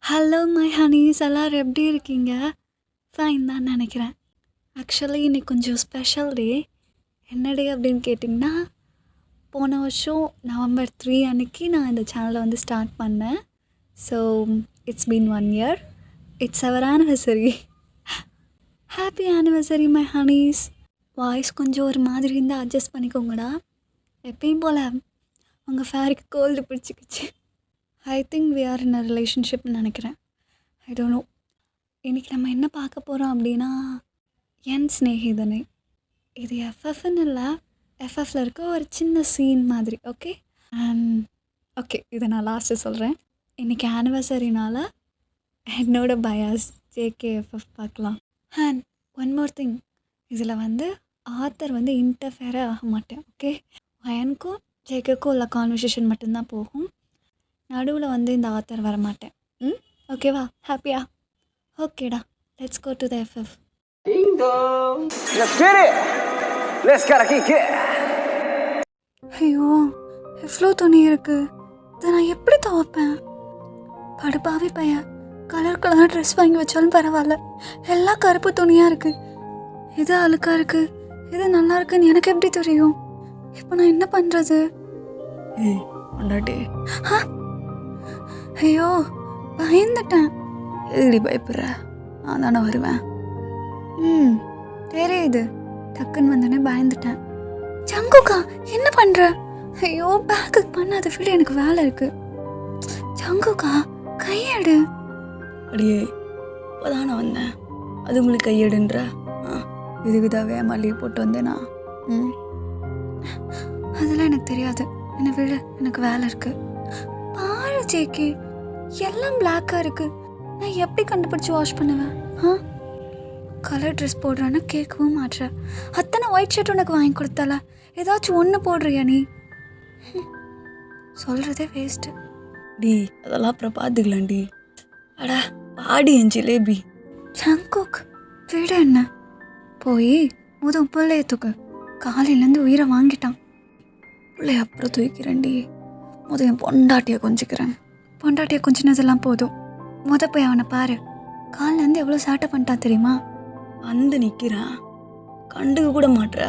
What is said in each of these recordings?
Hello my Honey's, எல்லோரும் எப்படி இருக்கீங்க? ஃபைன் தான் நினைக்கிறேன். ஆக்சுவலி இன்னைக்கு கொஞ்சம் ஸ்பெஷல் டே. என்ன டே அப்படின்னு கேட்டிங்கன்னா, போன வருஷம் November 3 அன்னைக்கு நான் இந்த சேனலை வந்து ஸ்டார்ட் பண்ணேன். So it's been 1 year. It's our anniversary. Happy anniversary my honeys. Voice கொஞ்சம் ஒரு மாதிரி இருந்தால் அட்ஜஸ்ட் பண்ணிக்கோங்கடா. எப்பயும் போல் உங்கள் ஃபேருக்கு கோல்டு பிடிச்சிக்கிச்சு. I think we are in a ரிலேஷன்ஷிப்னு நினைக்கிறேன். I don't know. இன்றைக்கி நம்ம என்ன பார்க்க போகிறோம் அப்படின்னா, என் ஸ்நேகிதனே. இது எஃப்எஃப்னு இல்லை, எஃப்எஃப்ல இருக்க ஒரு சின்ன சீன் மாதிரி. ஓகே ஓகே, இதை நான் லாஸ்ட்டு சொல்கிறேன். இன்றைக்கி ஆனிவர்சரினால் என்னோட பயாஸ் ஜேகேஎஃப்எஃப் பார்க்கலாம். அண்ட் ஒன் மோர் திங், இதில் வந்து ஆத்தர் வந்து இன்டர்ஃபியரே ஆக மாட்டேன். ஓகே, எனக்கும் ஜேகேக்கும் உள்ள கான்வர்சேஷன் மட்டும்தான் போகும். நடுவில் வந்து இந்த ஆத்தர் வரமாட்டேன். ஓகேவா? ஹாப்பியா? ஓகேடா, let's go to the FF. Ding dong. Let's get it. Let's gotta kick it. ஐயோ, எவ்வளோ துணி இருக்குது, இதை நான் எப்படி துவைப்பேன்? படுப்பாவே பையன், கலர் கலராக ட்ரெஸ் வாங்கி வச்சாலும் பரவாயில்ல, எல்லாம் கருப்பு துணியாக இருக்குது. எது அழுக்காக இருக்குது, எது நல்லா இருக்குன்னு எனக்கு எப்படி தெரியும்? இப்போ நான் என்ன பண்ணுறது? கொண்டாட்டி ஐயோ, பயந்துட்டேன். எதுடி பயப்படுற? நான் தானே வருவேன். தெரியுது, டக்குன்னு வந்தோடனே பயந்துட்டேன். ஜங்குக்கா, என்ன பண்ணுற? ஐயோ, பேக்குக்கு பண்ணாத ஃபீல், எனக்கு வேலை இருக்குது. ஜங்குக்கா, கையெடு. அடியே, இப்போதானே வந்தேன், அது உங்களுக்கு கையெடுன்ற? இதுக்கு தான் வேமா லீவ் போட்டு வந்தேனா? அதெல்லாம் எனக்கு தெரியாது, என்னை விடு, எனக்கு வேலை இருக்குது. பாரு ஜேகே, எல்லாம் பிளாக்காக இருக்குது, நான் எப்படி கண்டுபிடிச்சி வாஷ் பண்ணுவேன்? கலர் ட்ரெஸ் போடுறான்னு கேட்கவும் மாட்டுற. அத்தனை ஒயிட் ஷர்ட் உனக்கு வாங்கி கொடுத்தால, ஏதாச்சும் ஒன்று போடுறியா நீ? சொல்கிறதே வேஸ்ட்டு. டி, அதெல்லாம் அப்புறம் பார்த்துக்கலாம்டி. அடா பாடி என் ஜிலேபி. ஜங்குக், விட என்ன, போய் பிள்ளைய தூக்கு. காலையிலேருந்து உயிரை வாங்கிட்டான். பிள்ளைய அப்புறம் தூக்கிறேன்டி, என் பொண்டாட்டியை கொஞ்சிக்கிறேன். பொண்டாட்டியை கொஞ்சினதெல்லாம் போதும், போய் அவனை பாரு. காலிலேருந்து எவ்வளோ சேட்டை பண்ணிட்டான் தெரியுமா? வந்து நிற்கிறான், கண்டுக்க கூட மாட்டுற.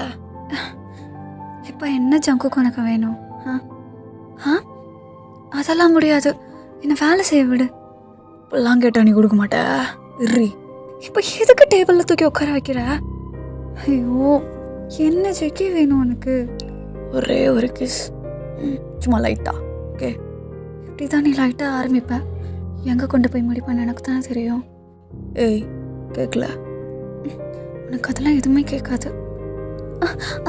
இப்போ என்ன ஜங்குக்கு உனக்கு வேணும்? அதெல்லாம் முடியாது, என்னை வேலை செய்ய விடு. இப்பெல்லாம் கேட்டா நீ கொடுக்க மாட்ட. இறி, இப்போ எதுக்கு டேபிளில் தூக்கி உட்கார வைக்கிற? ஐயோ, என்ன ஜெக்கி வேணும் உனக்கு? ஒரே ஒரு கிஸ், சும்மா லைட்டா. ஓகே, இப்படி தான் நீ லைட்டாக ஆரம்பிப்ப. எங்கே கொண்டு போய் முடிப்பேன்னு எனக்கு தானே தெரியும். ஏய், கேட்கல? உனக்கு அதெல்லாம் எதுவுமே கேட்காது.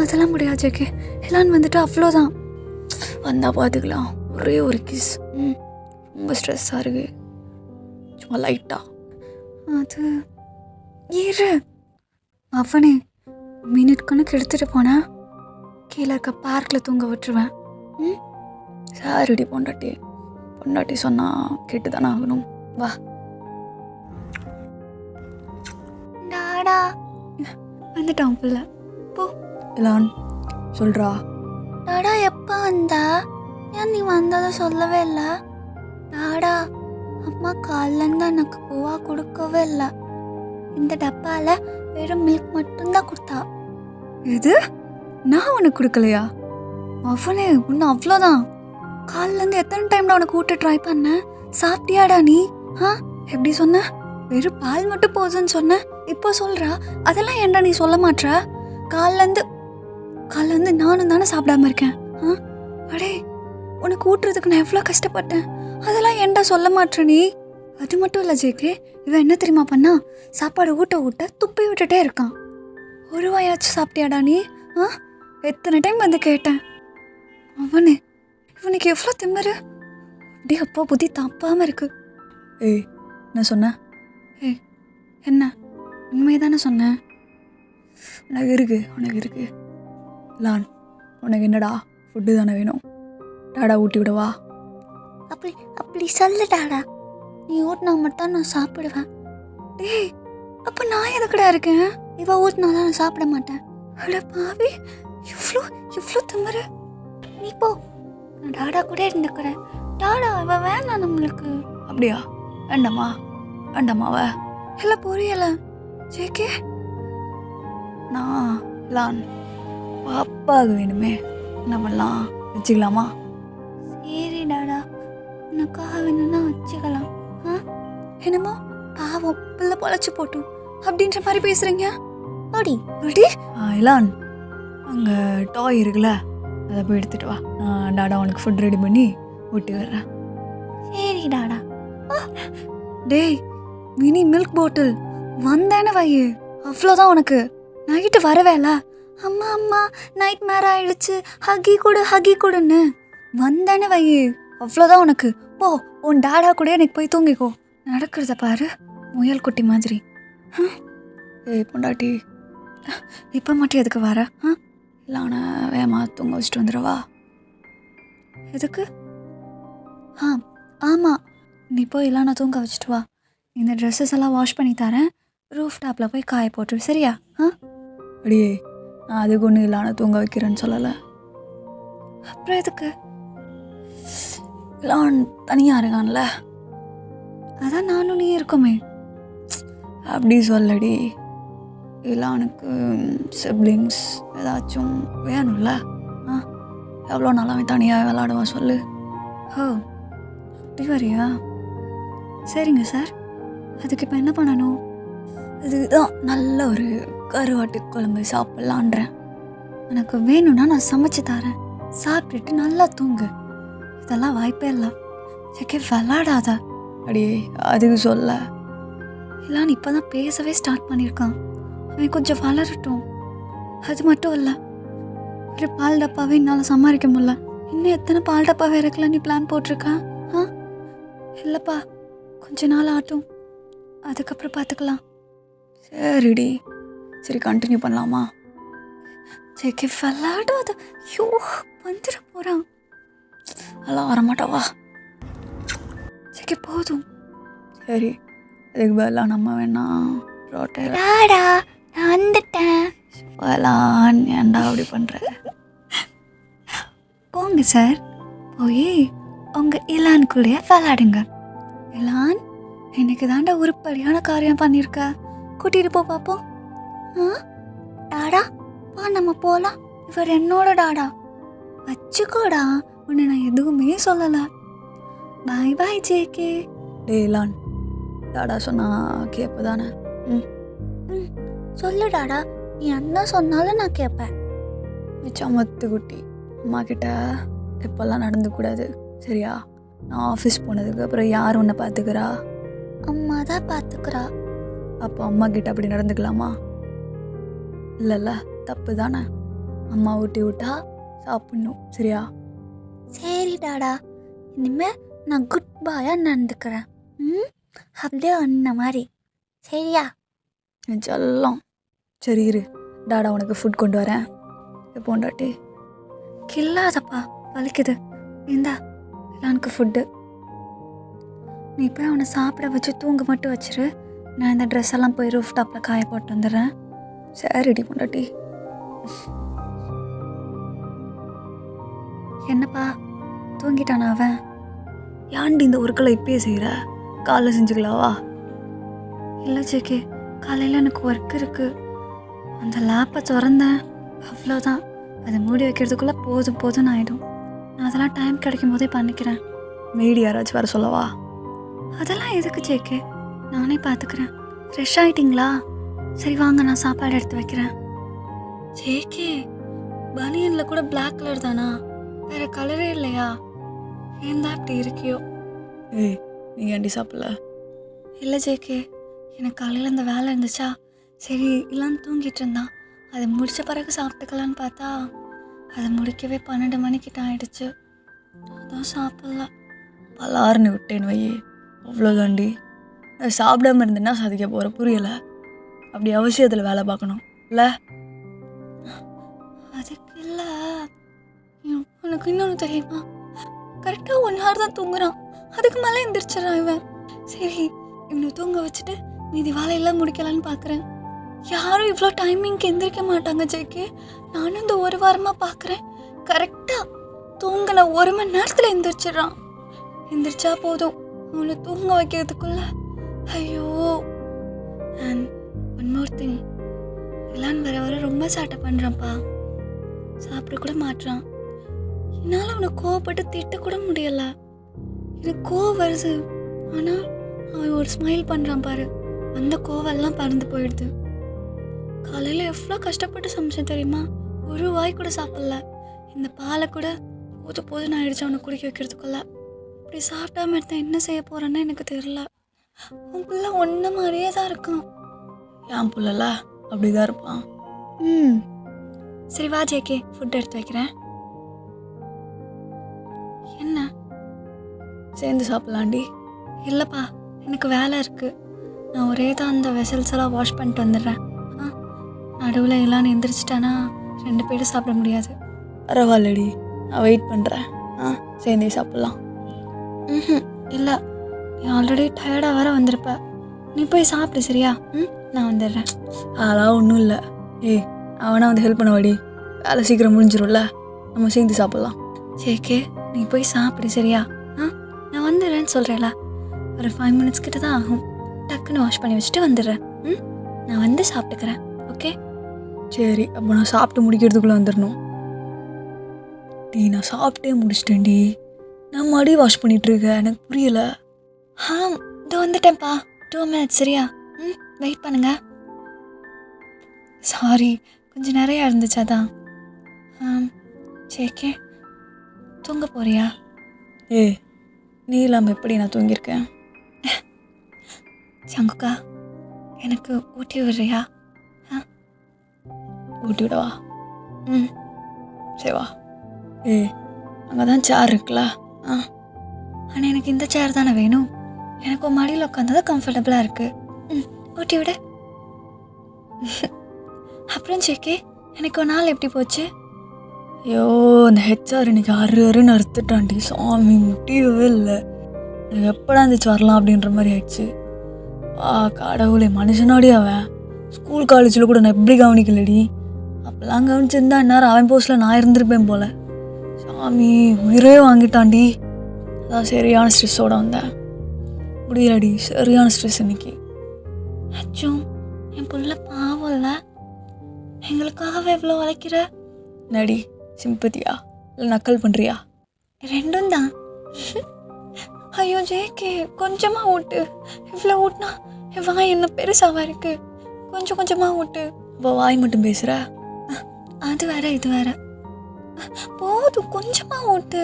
அதெல்லாம் முடியாது ஜேகே, எல்லாம் வந்துட்டு அவ்வளோதான். வந்தால் பார்த்துக்கலாம். ஒரே ஒரு கிஸ். ரொம்ப ஸ்ட்ரெஸ்ஸாக இருக்கு, சும்மா லைட்டா. அது இரு, அவனே மினிட் கணக்கு எடுத்துகிட்டு போனேன், கீழே இருக்க பார்க்கில் தூங்க விட்டுருவேன். சாரிடி பொண்டாட்டி, பொண்டாட்டி சொன்னால் கேட்டு தானே ஆகணும். வா. டாடா வந்துட்டான் பிள்ளை, போ. இலான் சொல்கிறா. டாடா எப்போ வந்தா? ஏன் நீ வந்ததை சொல்லவே இல்லை? டாடா, அம்மா காலிலேருந்து எனக்கு பூவா கொடுக்கவே இல்லை, இந்த டப்பாவில் வெறும் மில்க் மட்டும்தான் கொடுத்தா. இது நான் உனக்கு கொடுக்கலையா? அவனே ஒன்று அவ்வளோதான். காலிலேருந்து எத்தனை டைம்ல உனக்கு ஊட்ட ட்ரை பண்ண? சாப்பிட்டியாடா நீ? எப்படி சொன்ன? வெறும் பால் மட்டும் போதுன்னு சொன்ன, இப்போ சொல்கிறா அதெல்லாம் ஏன்டா நீ சொல்ல மாட்டா? காலிலேருந்து நானும் தானே சாப்பிடாம இருக்கேன். அடே, உனக்கு ஊட்டுறதுக்கு நான் எவ்வளோ கஷ்டப்பட்டேன், அதெல்லாம் ஏன்டா சொல்ல மாட்டேற நீ? அது மட்டும் இல்லை ஜேகே, இவன் என்ன தெரியுமா பண்ணா? சாப்பாடு ஊட்ட துப்பி விட்டுட்டே இருக்கான். ஒரு வாயாச்சும் சாப்பிட்டியாடா நீ? எத்தனை டைம் வந்து கேட்டேன். இவனுக்கு எவ்வளோ திமிரு. அப்படியே அப்பா புத்தி தப்பாமல் இருக்கு. ஏய், என்ன சொன்ன? ஏய், என்ன உண்மையை தானே சொன்னேன். உனக்கு இருக்கு. லான், உனக்கு என்னடா ஃபுட்டு தானே வேணும்? டாடா ஊட்டி விடவா? அப்படி சொல்லுடாடா, நீ ஊட்டினா மட்டும் நான் சாப்பிடுவேன். டேய், அப்போ நான் எதுக்குடா இருக்கேன்? இவ ஊட்டினாதான் நான் சாப்பிட மாட்டேன். அட பாவி, எவ்வளோ திமிரு. நீ போ, நான் டாடா கூட இருந்துக்கிறேன். டாடா அவ வேணாம் நம்மளுக்கு. அப்படியா? வேண்டாமா வேண்டாமாவ இல்லை புரியல ஜேகே. நான் லான் பாப்பாவுக்கு வேணுமே, என்ன பண்ணலாம், வச்சுக்கலாமா? சரி டாடா, உனக்காக வேணும்னா வச்சுக்கலாம். என்னமோ பாவம் பிள்ளை பொழைச்சி போட்டும் அப்படின்ற மாதிரி பேசுறீங்க. அடி அடி இலான், அங்கே டாய் இருக்குல்ல, அதை போய் எடுத்துட்டு வா. நான் டாடா உனக்கு ஃபுட் ரெடி பண்ணி ஊட்டி வர்றேன். சரி டாடா. டேய், மினி மில்க் பாட்டில் வந்தானே வையே, அவ்வளோதான் உனக்கு. நைட்டு வரவேல, அம்மா அம்மா நைட் மேரம் ஆயிடுச்சு, ஹகி கொடுன்னு வந்தானே வையே, அவ்வளோதான் உனக்கு. போ, உன் டாடா கூட எனக்கு போய் தூங்கிக்கோ. நடக்கிறத பாரு, முயல் குட்டி மாதிரி. ஏய் பொண்டாட்டி, இப்போ மட்டும் எதுக்கு வர? இல்லைண்ண வேமா தூங்க வச்சுட்டு வந்துடுவா. எதுக்கு? ஆமாம், நீ போய் இல்லைனா தூங்க வச்சுட்டு வா. இந்த ட்ரெஸ்ஸஸ் எல்லாம் வாஷ் பண்ணி தரேன், ரூஃப் டாப்பில் போய் காய போட்டுரு, சரியா? அடியே, நான் அதுக்கு ஒன்றும் இல்லைண்ணா தூங்க வைக்கிறேன்னு சொல்லலை. அப்புறம் எதுக்கு? இல்லான் தனியாக இருக்கான்ல, அதான் நானும் நீ இருக்கோமே. அப்படி சொல்லடி. இல்லானுக்கு சிப்ளிங்ஸ் ஏதாச்சும் வேணும்ல. எவ்வளோ நாளாவே தனியாக விளாடுவான் சொல்லு. ஓ அப்படி வரியா? சரிங்க சார், அதுக்கு இப்போ என்ன பண்ணணும்? அதுதான் நல்ல ஒரு கருவாட்டு குழம்பு சாப்பிட்லான்றேன். எனக்கு வேணும்னா நான் சமைச்சு தரேன், சாப்பிட்டுட்டு நல்லா தூங்கு. இதெல்லாம் வாய்ப்பே இல்லை. ஜேகே விளாடாத. அடியே அதுக்கு சொல்ல. இல்லான்னு இப்போ தான் பேசவே ஸ்டார்ட் பண்ணியிருக்கான். அவன் கொஞ்சம் வளரட்டும். அது மட்டும் இல்லை, ஒரு பால் டப்பாவே என்னால் சமாளிக்க முடியல. இன்னும் எத்தனை பால் டப்பா வேறக்கெல்லாம் நீ பிளான் போட்டிருக்கா? இல்லைப்பா, கொஞ்ச நாள் ஆட்டும், அதுக்கப்புறம் பார்த்துக்கலாம். சரிடி, சரி கண்டினியூ பண்ணலாமா? ஜேகே விளாடாத. ஐயோ வந்துட போகிறான். அதெல்லாம் வரமாட்டாவா? ஜேகே போதும். சரி, அதுக்கு பதிலாக நம்ம வேணா ரோட்டை டாடா நான் வந்துட்டேன். வரலான். ஏன்டா அப்படி பண்ணுற? போங்க சார், போய் உங்கள் இலானுக்குள்ளேயே விளாடுங்க. இலான், எனக்கு தாண்டா உருப்படியான காரியம் பண்ணியிருக்க, கூட்டிகிட்டு போ பார்ப்போம். டாடா வா நம்ம போகலாம். இவர் என்னோட டாடா, வச்சுக்கோடா, உன்னை நான் எதுவுமே சொல்லலை. பாய் பாய் ஜேகே. டேலான், டாடா சொன்னா கேட்ப தானே? சொல்லு டாடா, நீ என்ன சொன்னாலும் நான் கேட்பேன். மிச்சமத்து குட்டி, அம்மா கிட்ட இப்போல்லாம் நடந்துக்கூடாது, சரியா? நான் ஆஃபீஸ் போனதுக்கு அப்புறம் யார் உன்னை பார்த்துக்கிறா? அம்மா தான் பார்த்துக்கிறா. அப்போ அம்மா கிட்ட அப்படி நடந்துக்கலாமா? இல்லைல்ல, தப்பு தானே. அம்மா ஊட்டி விட்டா சாப்பிட்ணும், சரியா? சரி டாடா, இனிமே நான் குட் பாயாக நடந்துக்கிறேன். அப்படியே அண்ண மாதிரி, சரியா? செல்லம். சரி இரு, டாடா உனக்கு ஃபுட் கொண்டு வரேன். எப்போண்டாட்டி கில்லாதப்பா, வலிக்குது. இந்தா இலானுக்கு ஃபுட்டு. நீ போய் அவனை சாப்பிட வச்சு தூங்க மட்டும் வச்சிரு. நான் இந்த ட்ரெஸ் எல்லாம் போய் ரூஃப் டாப்பில் காய போட்டு வந்துடுறேன். சரிடி பொண்டாட்டி. என்னப்பா தூங்கிட்டானா அவன்? ஏன்டி இந்த ஒர்க்கில் இப்பயே செய்கிற? காலைல செஞ்சுக்கலாவா? இல்லை ஜேகே, காலையில் எனக்கு ஒர்க் இருக்குது. அந்த லேப்பை திறந்தேன், அவ்வளோதான். அதை மூடி வைக்கிறதுக்குள்ளே போதும் ஆகிடும். நான் அதெல்லாம் டைம் கிடைக்கும் போதே பண்ணிக்கிறேன். மெய்டி யாராச்சும் வர சொல்லவா? அதெல்லாம் எதுக்கு ஜேகே, நானே பார்த்துக்கிறேன். ஃப்ரெஷ் ஆகிட்டிங்களா? சரி வாங்க, நான் சாப்பாடு எடுத்து வைக்கிறேன். ஜேகே, பனியனில் கூட பிளாக் கலர் தானா? வேறு கலரே இல்லையா? ஏன் தான் இப்படி இருக்கியோ? ஏய், நீ ஏன்டி சாப்பிடல? இல்லை ஜேகே, எனக்கு காலையில் இந்த வேலை இருந்துச்சா, சரி இல்லைன்னு தூங்கிட்டு இருந்தான். அதை முடித்த பிறகு சாப்பிட்டுக்கலான்னு பார்த்தா அதை முடிக்கவே 12 மணிக்கிட்ட ஆயிடுச்சு. அதான் சாப்பிட்ல. பலாருன்னு விட்டேன்னு வையே, அவ்வளோதாண்டி. நான் சாப்பிடாம இருந்தேன்னா சாதிக்க போகிற, புரியலை? அப்படி அவசியத்தில் வேலை பார்க்கணும் இல்லை? அதுக்கு இல்லை, உனக்கு இன்னொன்று தெரியுமா? கரெக்டாக 1 hour தான் தூங்குறான், அதுக்கு மேலே எந்திரிச்சிடறான் இவன். சரி இவனை தூங்க வச்சுட்டு மீதி வேலையெல்லாம் முடிக்கலான்னு பார்க்குறேன். யாரும் இவ்வளோ டைமிங்க்கு எந்திரிக்க மாட்டாங்க ஜேகே. நானும் இந்த 1 வாரமாக பார்க்குறேன், கரெக்டாக தூங்கின 1 மணி நேரத்தில் எந்திரிச்சிடறான். எந்திரிச்சா போதும், அவனை தூங்க வைக்கிறதுக்குள்ள ஐயோ. அண்ட் ஒன் மோர் திங், எல்லாம் வர வர ரொம்ப சேட்டை பண்ணுறான்ப்பா. சாப்பிட கூட மாட்றான். என்னால் அவனை கோவப்பட்டு திட்ட கூட முடியல. எனக்கு கோவம் வருது. ஆனால் அவன் ஒரு ஸ்மைல் பண்ணுறான் பாரு, அந்த கோவெல்லாம் பறந்து போயிடுது. காலையில் எவ்வளோ கஷ்டப்பட்டு சமைச்சேன் தெரியுமா? ஒரு வாய் கூட சாப்பிடல. இந்த பாலை கூட போதும் ஆயிடுச்சு அவனை குடிக்க வைக்கிறதுக்குள்ள. இப்படி சாப்பிட்டாம எடுத்தேன் என்ன செய்ய போகிறேன்னு எனக்கு தெரியல. உன் பிள்ளை ஒன்றை மாதிரியே தான் இருக்கான். என் புள்ளல அப்படி தான் இருப்பான். சரி வா ஜேகே, ஃபுட் எடுத்து வைக்கிறேன். என்ன சேர்ந்து சாப்பிட்லாண்டி? இல்லைப்பா, எனக்கு வேலை இருக்குது. நான் ஒரே தான் அந்த வெசல்ஸ் எல்லாம் வாஷ் பண்ணிட்டு வந்துடுறேன். நடுவில் எல்லாம் எந்திரிச்சிட்டானா 2 பேரும் சாப்பிட முடியாது. பரவாயில்லடி, நான் வெயிட் பண்ணுறேன். சேர்ந்தே சாப்பிட்லாம். இல்லை, நீ ஆல்ரெடி டயர்டாக வேற வந்திருப்ப. நீ போய் சாப்பிடு சரியா? நான் வந்துடுறேன். அதெல்லாம் ஒன்றும் இல்லை. அவனா வந்து ஹெல்ப் பண்ண வாடி, வேலை சீக்கிரம் முடிஞ்சிடும்ல, நம்ம சேர்ந்து சாப்பிட்லாம். ஜேகே, நீ போய் சாப்பிடு சரியா? நான் வந்துடுறேன்னு சொல்கிறேன்ல, ஒரு 5 minutes கிட்ட தான் ஆகும். டக்குன்னு வாஷ் பண்ணி வச்சுட்டு வந்துடுறேன். நான் வந்து சாப்பிட்டுக்கிறேன். ஓகே சரி, அப்போ நான் சாப்பிட்டு முடிக்கிறதுக்குள்ளே வந்துடணும். நான் சாப்பிட்டே முடிச்சிட்டேன்டி. நான் மடி வாஷ் பண்ணிகிட்ருக்க, எனக்கு புரியலை. இதோ வந்துட்டேன்ப்பா. 2 minutes சரியா? வெயிட் பண்ணுங்க. சாரி, கொஞ்சம் நிறையா இருந்துச்சு அதான். ஜேகே, தூங்க போறியா? நீ இல்லாமல் எப்படி நான் தூங்கியிருக்கேன்? சங்குக்கா, எனக்கு ஊட்டி விடுறியா? ஊட்டி விடவா? சரி வா. அங்கே தான் சேர் இருக்குல்ல. ஆனால் எனக்கு இந்த சேர் தானே வேணும். எனக்கு ஒரு மடியில் உட்காந்தது கம்ஃபர்டபுளாக இருக்குது. ஊட்டி விட. அப்புறம் ஜேகே, எனக்கு ஒரு நாள் எப்படி போச்சு? ஐயோ, அந்த ஹெச்ஆர் இன்னைக்கு அருன்னு அறுத்துட்டான்டி. சாமி, முடியவே இல்லை. எனக்கு எப்படா இருந்துச்சு வரலாம் அப்படின்ற மாதிரி ஆயிடுச்சு. கடவுளே, மனுஷனாடி அவன். ஸ்கூல் காலேஜில் கூட நான் எப்படி கவனிக்கலடி. அப்போல்லாம் கவனிச்சிருந்தா இந்நேரம் அவன் போஸ்டில் நான் இருந்திருப்பேன் போல். சாமி, உயிரே வாங்கிட்டான்டி. அதான் சரியான ஸ்ட்ரெஸ்ஸோடு வந்தேன். முடியலடி, சரியான ஸ்ட்ரெஸ் இன்னைக்கு. அச்சோ, என் புள்ள பாவம் இல்லை. எங்களுக்காகவே இவ்வளோ உழைக்கிற. நடி சிம்பத்தியா இல்லை நக்கல் பண்ணுறியா? 2ம் தான். ஐயோ ஜேகே, கொஞ்சமாக ஊட்டு. இவ்வளோ ஊட்டினா என் வாய் என்ன பெருசாவா இருக்கு. கொஞ்சம் கொஞ்சமாக ஊட்டு. இப்போ வாய் மட்டும் பேசுகிற? அது வேற இது வேற. போதும், கொஞ்சமாக ஊட்டு.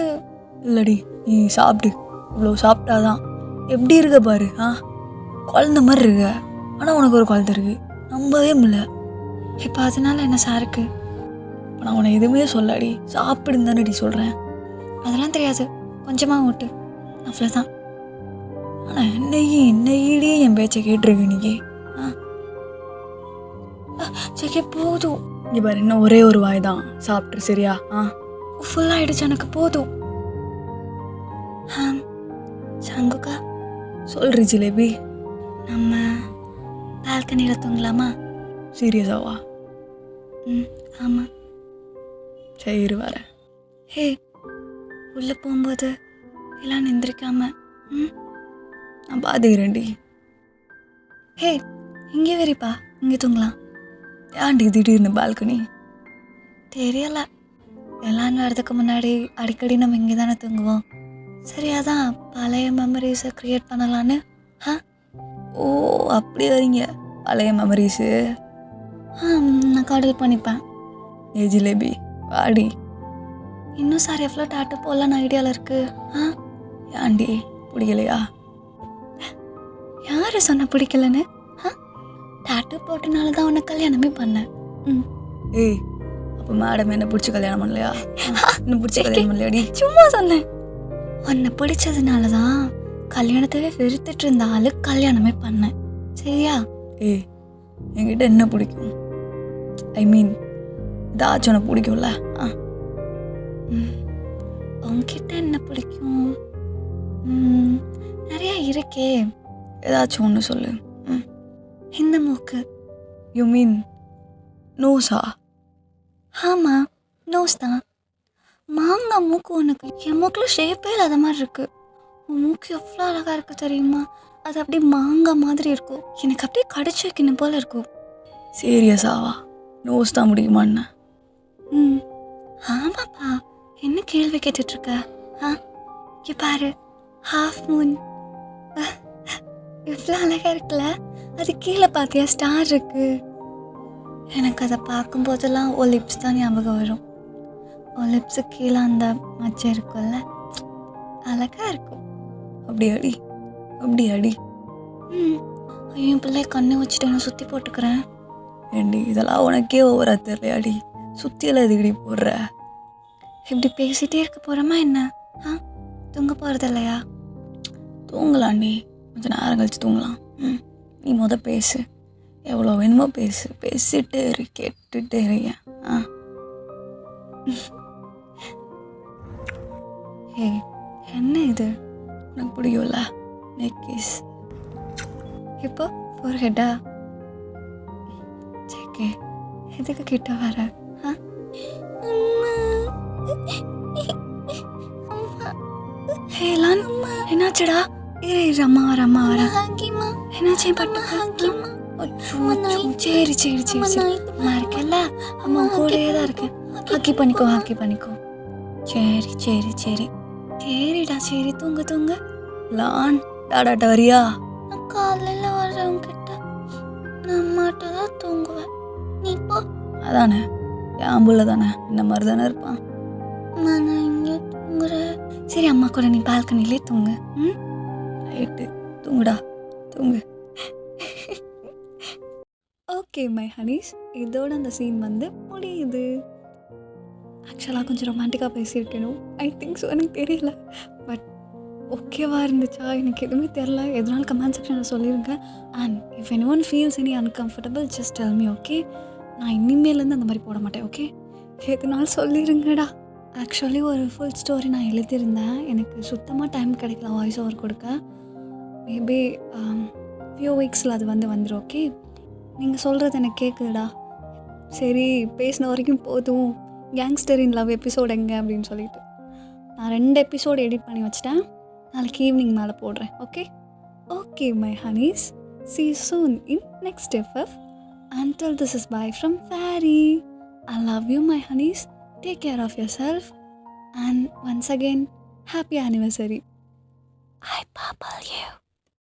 இல்லடி, நீ சாப்பிடு. இவ்வளோ சாப்பிட்டாதான் எப்படி இருக்க பாரு. குழந்த மாதிரி இருக்க. ஆனால் உனக்கு ஒரு குழந்தை இருக்கு, நம்பவே முடியல. இப்போ அதனால என்ன சாருக்கு? இப்போ நான் உன்னை எதுவுமே சொல்லடி, சாப்பிடுன்னு தானடி சொல்கிறேன். அதெல்லாம் தெரியாது, கொஞ்சமாக ஊட்டு, அவ்வளோதான். ஆனால் என்னையிடி என் பேச்சை கேட்டிருக்கு இன்னைக்கு. ஜேகே போதும். இங்கே பாரு, இன்னும் ஒரே ஒரு வாய் தான், சாப்பிட்ரு சரியா? ஃபுல்லாகிடுச்சு எனக்கு, போதும். சங்குக்கா, சொல்றி ஜிலேபி, நம்ம பால்கனியில் தூங்கலாமா? சீரியஸாவா? ஆமாம். சரி வரேன். உள்ளே போகும்போது எல்லாம் நிந்திருக்காம. நான் பார்த்துக்கிறேன்டி. இங்கே வெறிப்பா, இங்கே தூங்கலாம். ஏன்டி திடீர்னு பால்கனி? தெரியல, எல்லாம் வரதுக்கு முன்னாடி அடிக்கடி நம்ம இங்கே தானே தூங்குவோம். சரியாதான் பழைய மெமரிஸை க்ரியேட் பண்ணலான்னு. ஓ, அப்படி வரீங்க பழைய மெமரிஸு. நான் கடல் பண்ணிப்பேன். ஜிலேபி வாடி. இன்னும் சார் எவ்வளோ டாட்டு போடலான்னு ஐடியாவில் இருக்கு. ஏன்டி பிடிக்கலையா? யார் சொன்ன பிடிக்கலன்னு? டாட்டு போட்டனால தான் உன்னை கல்யாணமே பண்ணேன். அப்போ மேடம் என்ன பிடிச்சி கல்யாணம் பண்ணலையா? இன்னும் பிடிச்சி கல்யாணம் பண்ணலையாடி? சும்மா சொன்னேன். உன்னை பிடிச்சதுனால தான் கல்யாணத்தவே வெறுத்துட்டு இருந்த ஆளு கல்யாணமே பண்ணேன். சரியா? என்கிட்ட என்ன பிடிக்கும்? ஐ மீன், ஏதாச்சும் உனக்கு பிடிக்கும்ல? உன்கிட்ட என்ன பிடிக்கும்? நிறையா இருக்கே. ஏதாச்சும் ஒன்று சொல்லு. இந்த மூக்கு. யூ மீன் நோஸா? ஆமாம், நோஸ் தான். மாங்காய் மூக்கு உனக்கு. என் மூக்கில் ஷேப்பே இல்லாத மாதிரி இருக்கு. உன் மூக்கு எவ்வளோ அழகாக இருக்குது தெரியுமா? அது அப்படியே மாங்காய் மாதிரி இருக்கும். எனக்கு அப்படியே கடிச்சு வைக்கணும் போல் இருக்கும். சீரியஸாவா? நோஸ் தான் முடியுமான்னு? ம் ஆமாப்பா. என்ன கேள்வி கேட்டுட்ருக்க? இங்கே பாரு, ஹாஃப் மூன் எவ்வளோ அழகாக இருக்குல்ல? அது கீழே பார்த்தியா ஸ்டார் இருக்கு. எனக்கு அதை பார்க்கும்போதெல்லாம் ஓ லிப்ஸ் தான் ஞாபகம் வரும். ஓ லிப்ஸுக்கு கீழே அந்த மச்சம் இருக்கும்ல, அழகாக இருக்கும். அப்படி அடி, அப்படி அடி. ஐயோ பிள்ளை கண்ணை வச்சுட்டு நான் சுற்றி போட்டுக்கிறேன். ஏண்டி இதெல்லாம் உனக்கே ஓவரா தெரியலையாடி? சுற்றியெல்லாம் எதுக்கடி போடுற? இப்படி பேசிகிட்டே இருக்க போகிறோமா என்ன? தூங்க போகிறது இல்லையா? தூங்கலாண்டி, கொஞ்சம் நேரம் கழிச்சு தூங்கலாம். நீ பேசு, எவ்வளோ வேணுமோ பேசு, பேசிட்டே இரு, கேட்டுட்டே இருக்கேன். ஹே என்ன இது? உனக்கு பிடிக்கும்ல நெக் கிஸ்? இப்போ ஃபோர் ஹெட்டா? சேக்கே எதுக்கு கிட்ட வர? ஹே லான், என்னாச்சுடா? இரு இரு, அம்மா வர அம்மா வர. என்னாச்சு பட்டு? சரி சரி சரி சரி, அம்மா இருக்கேல்ல, அம்மா கூடயே தான் இருக்கேன். ஹாக்கி பண்ணிக்கோ ஹாக்கி பண்ணிக்கோ. சரி சரி சரி சரிடா, சரி தூங்க தூங்க. லான் டாடாட்ட வரியா? நான் காலையில் வர்றவங்க கிட்ட நான் அம்மாட்ட தான் தூங்குவேன். நீ போ. அதானே, என் புள்ள தானே, இந்த மாதிரி தானே இருப்பான். நான் இங்கே தூங்குறேன். சரி அம்மா கூட நீ பால்கனிலே தூங்கு. ரைட்டு, தூங்குடா தூங்கு. ஓகே மை ஹனீஸ், இதோட அந்த சீன் வந்து முடியுது. ஆக்சுவலாக கொஞ்சம் ரொமான்டிக்காக பேசியிருக்கணும், ஐ திங்க் ஸோ, எனக்கு தெரியல. பட் ஓகேவா இருந்துச்சா எனக்கு எதுவுமே தெரில. எதனால கமெண்ட் செக்ஷனில் சொல்லிடுங்க. And if any one feels any uncomfortable just tell me, okay? நான் இனிமேலேருந்து அந்த மாதிரி போட மாட்டேன், ஓகே? எதுனாலும் சொல்லிடுங்கடா. ஆக்சுவலி ஒரு ஃபுல் ஸ்டோரி நான் எழுதியிருந்தேன். எனக்கு சுத்தமாக டைம் கிடைக்கல வாய்ஸ் ஓவர் கொடுக்க. மேபி ஃபியூ வீக்ஸில் அது வந்துடும், ஓகே? நீங்கள் சொல்கிறது எனக்கு கேட்குதுடா. சரி பேசின வரைக்கும் போதும். கேங்ஸ்டர் இன் லவ் எபிசோடு எங்கே அப்படின்னு சொல்லிட்டு நான் 2 எபிசோடு எடிட் பண்ணி வச்சிட்டேன். நாளைக்கு ஈவினிங் மேலே போடுறேன், okay? Okay my Honey's, see you soon in next FF. Until this is bye from Fairy. I love you my honeys. Take care of yourself. And once again, happy anniversary. I bubble you.